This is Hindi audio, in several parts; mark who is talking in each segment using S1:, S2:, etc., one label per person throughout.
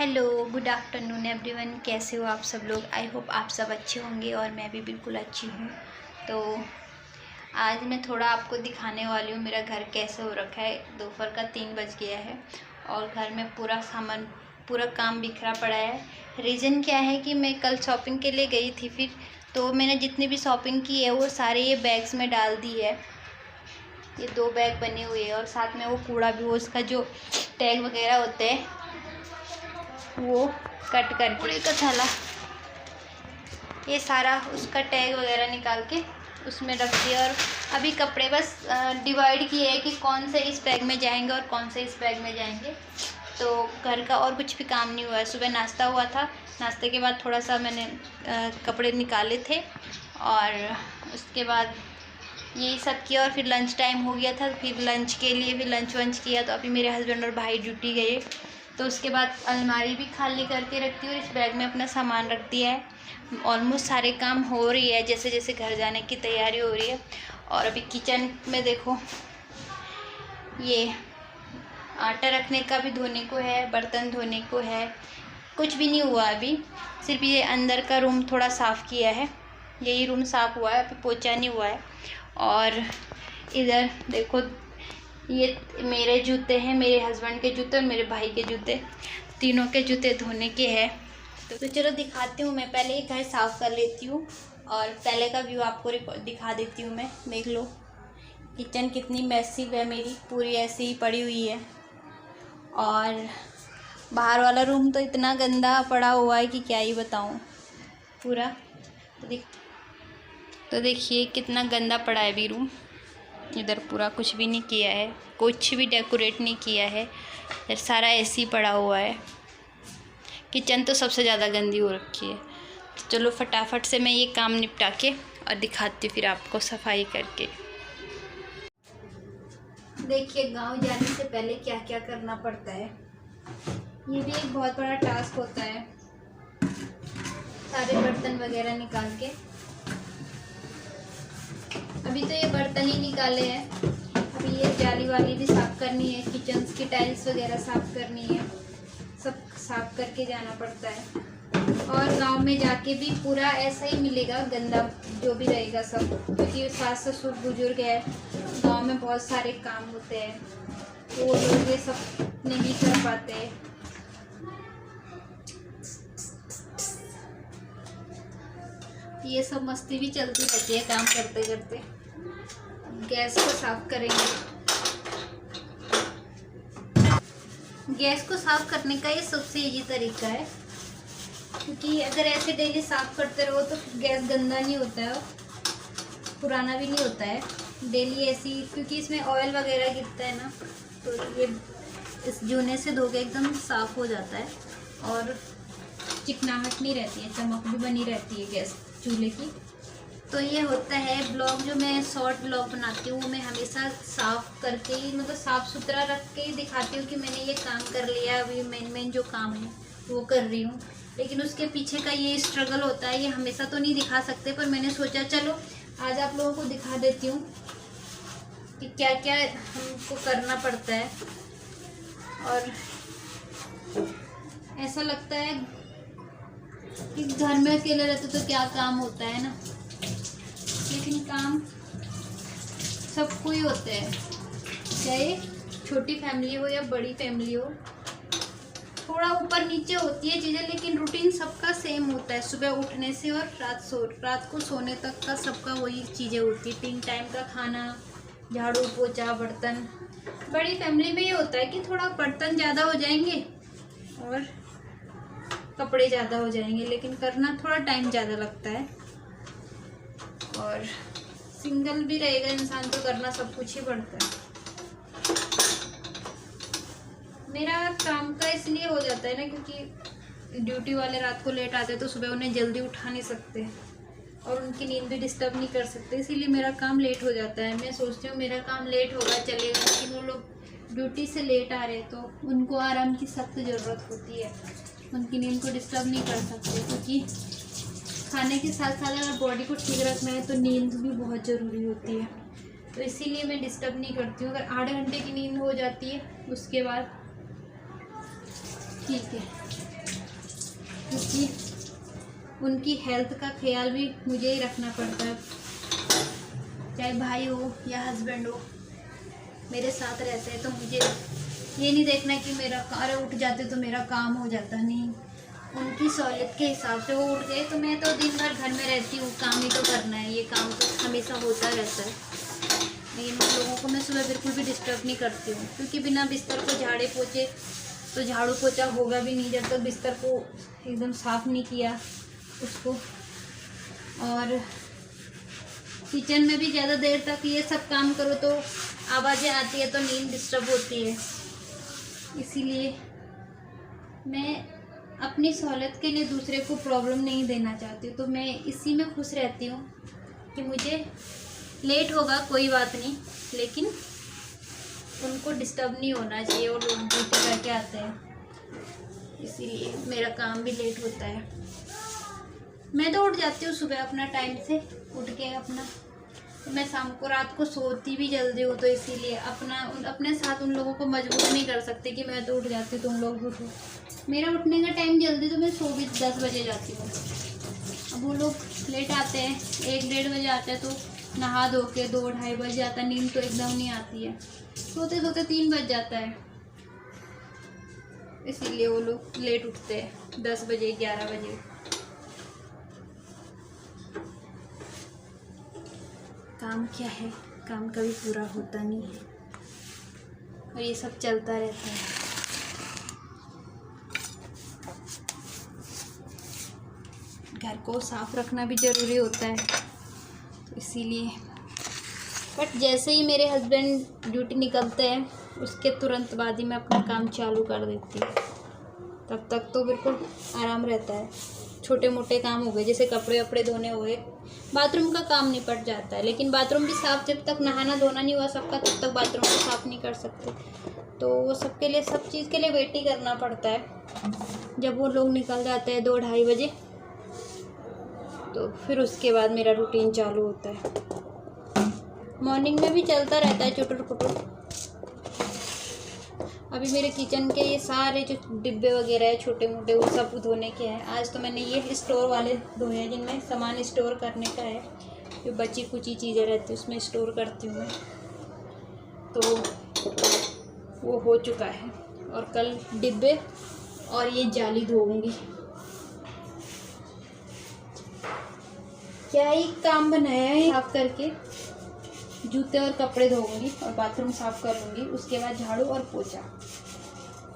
S1: Hello, good afternoon everyone. कैसे हो आप सब लोग? आई होप आप सब अच्छे होंगे और मैं भी बिल्कुल अच्छी हूँ। तो आज मैं थोड़ा आपको दिखाने वाली हूँ मेरा घर कैसे हो रखा है। दोपहर का 3 बज गया है और घर में पूरा सामान, पूरा काम बिखरा पड़ा है। रीज़न क्या है कि मैं कल शॉपिंग के लिए गई थी, फिर तो मैंने जितनी भी शॉपिंग की है वो सारे ये बैग्स में डाल दी है। ये 2 बैग बने हुए हैं और साथ में वो कूड़ा भी, वो उसका जो टैग वगैरह होते हैं वो कट कर, कूड़े का थैला, ये सारा उसका टैग वगैरह निकाल के उसमें रख दिया। और अभी कपड़े बस डिवाइड किए हैं कि कौन से इस बैग में जाएंगे और कौन से इस बैग में जाएंगे। तो घर का और कुछ भी काम नहीं हुआ है। सुबह नाश्ता हुआ था, नाश्ते के बाद थोड़ा सा मैंने कपड़े निकाले थे और उसके बाद यही सब किया। और फिर लंच टाइम हो गया था, फिर लंच के लिए भी लंच वंच किया। तो अभी मेरे हस्बैंड और भाई ड्यूटी गए, तो उसके बाद अलमारी भी खाली करके रखती हूँ और इस बैग में अपना सामान रख दिया है। ऑलमोस्ट सारे काम हो रही है, जैसे जैसे घर जाने की तैयारी हो रही है। और अभी किचन में देखो, ये आटा रखने का भी धोने को है, बर्तन धोने को है, कुछ भी नहीं हुआ अभी। सिर्फ ये अंदर का रूम थोड़ा साफ़ किया है, यही रूम साफ़ हुआ है, अभी पोछा नहीं हुआ है। और इधर देखो, ये मेरे जूते हैं, मेरे हस्बैंड के जूते और मेरे भाई के जूते, तीनों के जूते धोने के हैं। तो चलो दिखाती हूँ। मैं पहले ये घर साफ़ कर लेती हूँ और पहले का व्यू आपको दिखा देती हूँ। मैं देख लो किचन कितनी मैसिव है मेरी, पूरी ऐसी ही पड़ी हुई है। और बाहर वाला रूम तो इतना गंदा पड़ा हुआ है कि क्या ही बताऊँ पूरा। तो देखिए कितना गंदा पड़ा है अभी रूम। इधर पूरा कुछ भी नहीं किया है, कुछ भी डेकोरेट नहीं किया है, इधर सारा ऐसे ही पड़ा हुआ है। किचन तो सबसे ज़्यादा गंदी हो रखी है। तो चलो फटाफट से मैं ये काम निपटा के और दिखाती हूँ फिर आपको सफाई करके। देखिए गांव जाने से पहले क्या क्या करना पड़ता है, ये भी एक बहुत बड़ा टास्क होता है। सारे बर्तन वगैरह निकाल के, अभी तो ये बर्तन ही निकाले हैं, अभी ये जाली वाली भी साफ़ करनी है, किचन की टाइल्स वगैरह साफ़ करनी है, सब साफ़ करके जाना पड़ता है। और गांव में जाके भी पूरा ऐसा ही मिलेगा, गंदा जो भी रहेगा सब, क्योंकि सास ससुर बुजुर्ग है, गांव में बहुत सारे काम होते हैं, तो वो लोग ये सब नहीं कर पाते। ये सब मस्ती भी चलती रहती है काम करते करते। गैस को साफ करेंगे। गैस को साफ करने का ये सबसे इजी तरीका है, क्योंकि अगर ऐसे डेली साफ करते रहो तो गैस गंदा नहीं होता है और पुराना भी नहीं होता है। डेली ऐसी, क्योंकि इसमें ऑयल वगैरह गिरता है ना, तो ये इस जूने से धो के एकदम साफ हो जाता है और चिकनाहट नहीं रहती है, चमक भी बनी रहती है गैस चूल्हे की। तो ये होता है। ब्लॉग जो मैं शॉर्ट ब्लॉग बनाती हूँ, मैं हमेशा साफ़ करके ही, मतलब साफ़ सुथरा रख के ही दिखाती हूँ कि मैंने ये काम कर लिया। अभी मेन जो काम है वो कर रही हूँ, लेकिन उसके पीछे का ये स्ट्रगल होता है, ये हमेशा तो नहीं दिखा सकते। पर मैंने सोचा चलो आज आप लोगों को दिखा देती हूँ कि क्या क्या हमको करना पड़ता है। और ऐसा लगता है कि घर में अकेले रहते तो क्या काम होता है ना, लेकिन काम सबको ही होते हैं, चाहे छोटी फैमिली हो या बड़ी फैमिली हो। थोड़ा ऊपर नीचे होती है चीज़ें, लेकिन रूटीन सबका सेम होता है। सुबह उठने से और रात को सोने तक का सबका वही चीज़ें होती है। 3 टाइम का खाना, झाड़ू पोछा, बर्तन। बड़ी फैमिली में ये होता है कि थोड़ा बर्तन ज़्यादा हो जाएंगे और कपड़े ज़्यादा हो जाएंगे, लेकिन करना थोड़ा टाइम ज़्यादा लगता है। और सिंगल भी रहेगा इंसान तो करना सब कुछ ही पड़ता है। मेरा काम का इसलिए हो जाता है ना, क्योंकि ड्यूटी वाले रात को लेट आते हैं तो सुबह उन्हें जल्दी उठा नहीं सकते और उनकी नींद भी डिस्टर्ब नहीं कर सकते, इसीलिए मेरा काम लेट हो जाता है। मैं सोचती हूँ मेरा काम लेट होगा चलेगा, लेकिन वो लोग ड्यूटी से लेट आ रहे हैं तो उनको आराम की सख्त ज़रूरत होती है। उनकी नींद को डिस्टर्ब नहीं कर सकते, क्योंकि खाने के साथ साथ अगर बॉडी को ठीक रखना है तो नींद भी बहुत ज़रूरी होती है। तो इसीलिए मैं डिस्टर्ब नहीं करती हूँ। अगर 8 घंटे की नींद हो जाती है उसके बाद ठीक है। क्योंकि उनकी हेल्थ का ख्याल भी मुझे ही रखना पड़ता है। चाहे भाई हो या हस्बैंड हो, मेरे साथ रहते हैं तो मुझे ये नहीं देखना कि मेरा अरे उठ जाते तो मेरा काम हो जाता, नहीं। उनकी सहूलियत के हिसाब से वो उठ गए तो मैं तो दिन भर घर में रहती हूँ, काम ही तो करना है, ये काम तो हमेशा होता रहता है। लेकिन उन लोगों को मैं सुबह बिल्कुल भी डिस्टर्ब नहीं करती हूँ, क्योंकि बिना बिस्तर को झाड़े पोछे तो झाड़ू पोछा होगा भी नहीं जब तक बिस्तर को एकदम साफ़ नहीं किया उसको। और किचन में भी ज़्यादा देर तक ये सब काम करो तो आवाज़ें आती है तो नींद डिस्टर्ब होती है। इसीलिए मैं अपनी सहूलियत के लिए दूसरे को प्रॉब्लम नहीं देना चाहती हूँ, तो मैं इसी में खुश रहती हूँ कि मुझे लेट होगा कोई बात नहीं, लेकिन उनको डिस्टर्ब नहीं होना चाहिए। वो लोग ड्यूटी करके आते हैं, इसीलिए मेरा काम भी लेट होता है। मैं तो उठ जाती हूँ सुबह अपना टाइम से उठ के अपना, तो मैं शाम को रात को सोती भी जल्दी हूँ, तो इसीलिए अपने साथ उन लोगों को मजबूर नहीं कर सकते कि मैं तो उठ जाती हूँ तुम लोग उठो। मेरा उठने का टाइम जल्दी, तो मैं सो भी 10 बजे जाती हूँ। अब वो लोग लेट आते हैं, 1-1:30 बजे आते हैं, तो नहा धो के 2-2:30 बज जाता है, नींद तो एकदम नहीं आती है, सोते सोते 3 बज जाता है। इसीलिए वो लोग लेट उठते हैं 10 बजे 11 बजे। काम क्या है, काम कभी पूरा होता नहीं है और ये सब चलता रहता है। घर को साफ रखना भी ज़रूरी होता है, तो इसीलिए। बट जैसे ही मेरे हस्बैंड ड्यूटी निकलते हैं उसके तुरंत बाद ही मैं अपना काम चालू कर देती हूँ। तब तक तो बिल्कुल आराम रहता है। छोटे मोटे काम हो गए, जैसे कपड़े वपड़े धोने हुए, बाथरूम का काम निपट जाता है, लेकिन बाथरूम भी साफ़ जब तक नहाना धोना नहीं हुआ सबका तब तक बाथरूम को साफ़ नहीं कर सकते। तो वो सबके लिए, सब चीज़ के लिए वेट ही करना पड़ता है। जब वो लोग निकल जाते हैं 2-2:30 बजे, तो फिर उसके बाद मेरा रूटीन चालू होता है। मॉर्निंग में भी चलता रहता है चुटुर पुटुर। अभी मेरे किचन के ये सारे जो डिब्बे वगैरह है छोटे मोटे, वो सब धोने के हैं। आज तो मैंने ये स्टोर वाले धोए हैं जिनमें सामान स्टोर करने का है, जो बची कुची चीज़ें रहती हैं उसमें स्टोर करती हूँ मैं, तो वो हो चुका है। और कल डिब्बे और ये जाली धोऊंगी। क्या ही काम बनाया है, साफ करके जूते और कपड़े धोऊंगी और बाथरूम साफ़ कर लूँगी, उसके बाद झाड़ू और पोछा,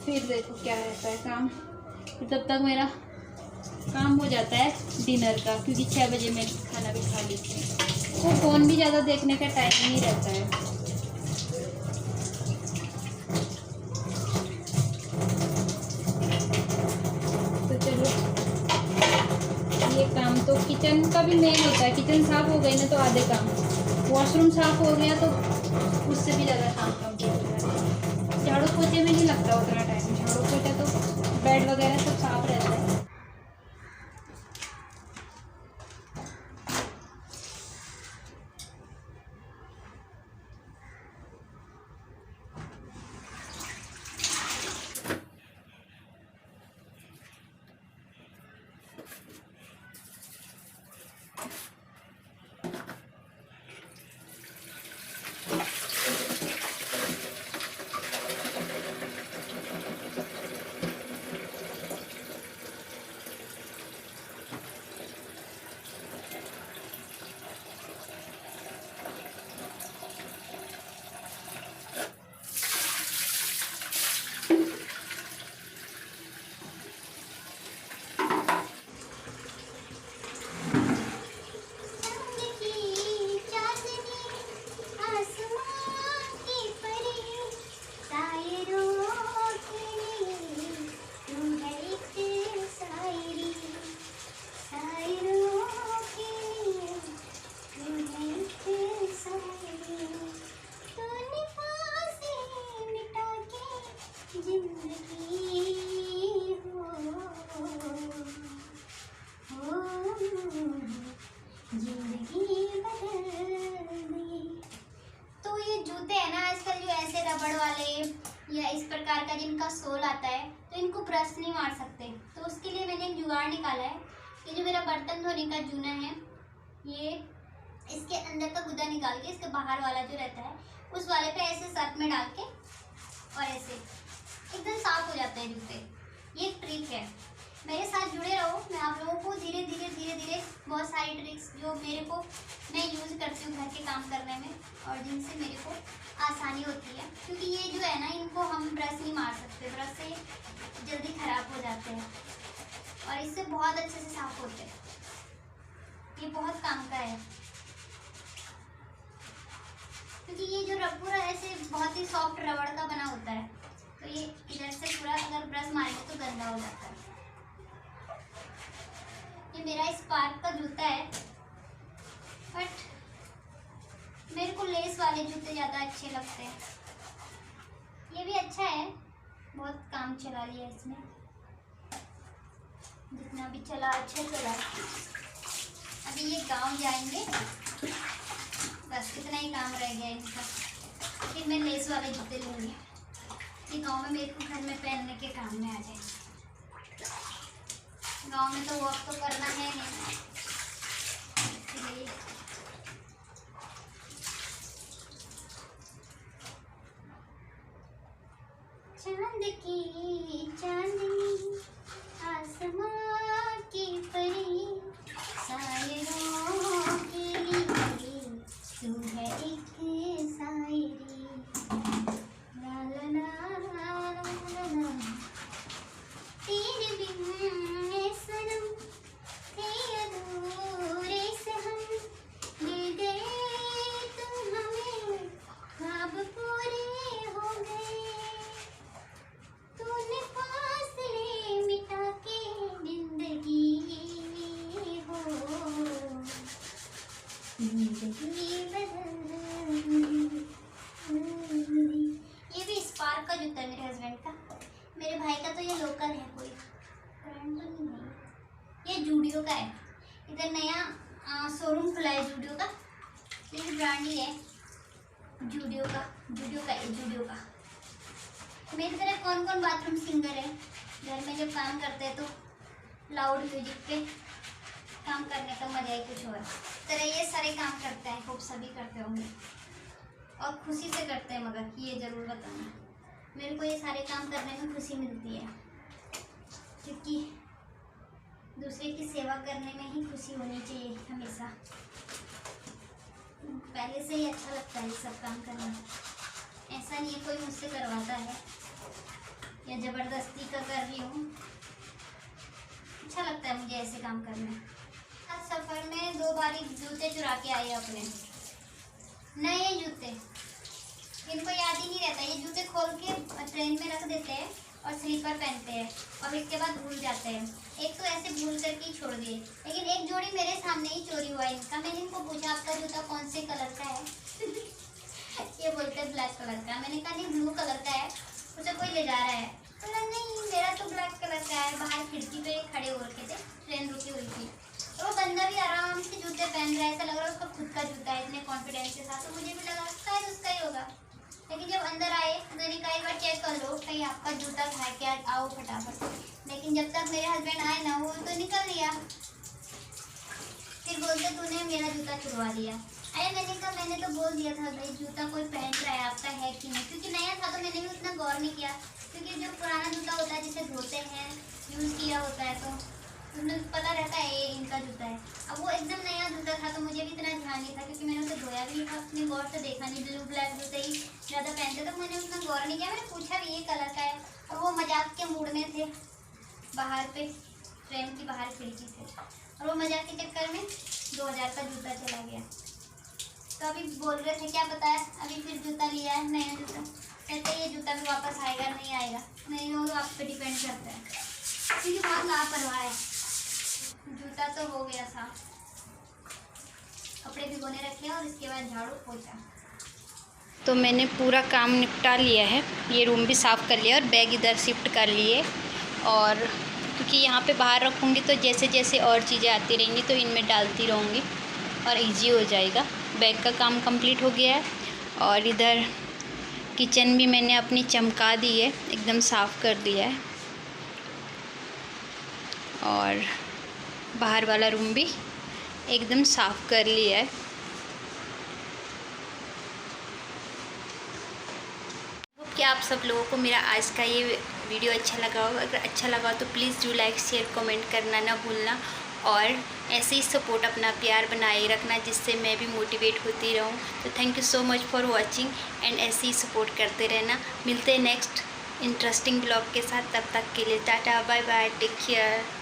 S1: फिर देखो क्या रहता है काम। फिर तब तक मेरा काम हो जाता है डिनर का, क्योंकि 6 बजे मैं खाना भी खा लेती हूँ। तो फ़ोन भी ज़्यादा देखने का टाइम नहीं रहता है। तो चलो, ये काम तो किचन का भी मेन होता है। किचन साफ़ हो गई ना तो आधे काम, वॉशरूम साफ़ हो गया तो उससे भी ज़्यादा काम कम हो जाता है। झाड़ू पोछे में नहीं लगता उतना टाइम, झाड़ू पोछा तो बेड वगैरह सब साफ़ रहता है। या इस प्रकार का जिनका सोल आता है, तो इनको ब्रश नहीं मार सकते, तो उसके लिए मैंने
S2: मैंने एक जुगाड़ निकाला है। ये जो मेरा बर्तन धोने का जूना है, ये इसके अंदर का गुदा निकाल के इसके बाहर वाला जो रहता है उस वाले पे ऐसे सर्फ में डाल के और ऐसे एकदम साफ हो जाते हैं जूते। ये एक ट्रिक है। मेरे साथ जुड़े रहो, मैं आप लोगों को धीरे धीरे बहुत सारी ट्रिक्स जो मैं यूज़ करती हूँ घर के काम करने में और जिनसे मेरे को आसानी होती है। क्योंकि ये जो है ना, इनको हम ब्रश नहीं मार सकते, ब्रश से जल्दी ख़राब हो जाते हैं और इससे बहुत अच्छे से साफ होते हैं। ये बहुत काम का है क्योंकि ये जो पूरा ऐसे बहुत ही सॉफ्ट रबड़ का बना होता है, तो ये इधर से पूरा अगर ब्रश मारेंगे तो गंदा हो जाता है। ये मेरा स्पार्क का जूता है, बट मेरे को लेस वाले जूते ज़्यादा अच्छे लगते हैं। ये भी अच्छा है, बहुत काम चला लिया इसने, जितना भी चला अच्छा चला। अभी ये गांव जाएंगे, बस इतना ही काम रह गया इनका, फिर मैं लेस वाले जूते लूँगी। ये गांव में मेरे को घर में पहनने के काम में आ जाए। गांव में तो वॉक तो करना है नहीं, इसलिए चांद की चांदनी आसमां की परी सायरों के लिए तू है एक शायरी। ला ला ला ला ला ला तेरे बिन ये सनम थे अधूरे से हम, मिल गए तुम हमें, ख्वाब पूरे हो गए। तूने फासले मिटा के जिंदगी हो, जिंदगी बदल दी। ये भी स्पार्क का जूता है मेरे हस्बैंड का। मेरे भाई का तो ये लोकल है, कोई ब्रांड तो नहीं है। ये जूडियो का है, इधर नया शोरूम खुला है जूडियो का, ये ब्रांड ही है जूडियो का। मेरी तरह कौन कौन बाथरूम सिंगर है, घर में जब काम करते हैं तो लाउड म्यूजिक पे काम करने का मजा ही कुछ और है। तरह ये सारे काम करते हैं, खूब सभी करते होंगे और खुशी से करते हैं, मगर ये ज़रूर बताना, मेरे को ये सारे काम करने में खुशी मिलती है, क्योंकि दूसरे की सेवा करने में ही खुशी होनी चाहिए हमेशा। पहले से ही अच्छा लगता है ये सब काम करना, ऐसा नहीं है कोई मुझसे करवाता है या ज़बरदस्ती का कर रही हूँ, अच्छा लगता है मुझे ऐसे काम करना। आज सफ़र में 2 बार जूते चुरा के आए अपने, नए जूते, इनको याद ही नहीं रहता। ये जूते खोल के ट्रेन में रख देते हैं और स्लीपर पहनते हैं और इसके बाद भूल जाते हैं। एक तो ऐसे भूल करके ही छोड़ दिए, लेकिन एक जोड़ी मेरे सामने ही चोरी हुआ इनका। मैंने इनको पूछा आपका जूता कौन से कलर का है ये बोलते हैं ब्लैक कलर का। मैंने कहा नहीं ब्लू कलर का है, उसे कोई ले जा रहा है। बोला नहीं मेरा तो ब्लैक कलर का है। बाहर खिड़की पे खड़े हो रखे थे, ट्रेन रुकी हुई थी, तो वो बंदा भी आराम से जूते पहन रहा है, ऐसा लग रहा है उसका खुद का जूता है, इतने कॉन्फिडेंस के साथ। तो मुझे भी लगा शायद उसका ही होगा, लेकिन जब अंदर आए तो मैंने कहा एक बार चेक कर लो कहीं आपका जूता खा के आओ फटाफट। लेकिन जब तक मेरे हस्बैंड आए ना, वो तो निकल लिया। फिर बोलते तूने मेरा जूता चुरवा दिया। अरे मैंने कहा मैंने तो बोल दिया था भाई जूता कोई पहन रहा है आपका है कि नहीं, क्योंकि नया था तो मैंने भी उतना गौर नहीं किया। क्योंकि जो पुराना जूता होता है जिसे धोते हैं, यूज़ किया होता है, तो उसमें पता रहता है ये इनका जूता है। अब वो एकदम नया जूता था तो मुझे भी इतना ध्यान नहीं था, क्योंकि मैंने उसे धोया भी था, अपने गौर से देखा नहीं। ब्लू ब्लैक जूते ही ज़्यादा पहनते तो मैंने उतना गौर नहीं किया। मैंने पूछा भी ये कलर का है, और वो मजाक के मूड में थे, बाहर पे ट्रेन की बाहर खिड़की थे, और वो मजाक के चक्कर में 2000 का जूता चला गया। तो अभी बोल रहे थे क्या पता है, अभी फिर जूता लिया है नया जूता, कहते ये जूता भी वापस आएगा नहीं आएगा, नहीं हो तो आप पे डिपेंड करता है, क्योंकि बहुत लापरवाह है। जूता तो हो गया साफ, कपड़े भिगोने रखे और इसके बाद झाड़ू पोछा।
S1: तो मैंने पूरा काम निपटा लिया है, ये रूम भी साफ़ कर लिया और बैग इधर शिफ्ट कर लिए। और क्योंकि यहाँ पे बाहर रखूँगी तो जैसे जैसे और चीज़ें आती रहेंगी तो इनमें डालती रहूँगी और इजी हो जाएगा। बैग का काम कंप्लीट हो गया है और इधर किचन भी मैंने अपनी चमका दी है, एकदम साफ़ कर दिया है। और बाहर वाला रूम भी एकदम साफ़ कर लिया है। क्या आप सब लोगों को मेरा आज का ये वीडियो अच्छा लगा हो? अगर अच्छा लगा तो please do like share comment करना ना भूलना, और ऐसे ही सपोर्ट अपना प्यार बनाए रखना, जिससे मैं भी मोटिवेट होती रहूं। तो thank you so much for watching and ऐसे ही सपोर्ट करते रहना। मिलते हैं नेक्स्ट इंटरेस्टिंग ब्लॉग के साथ, तब तक के लिए tata bye bye, take care.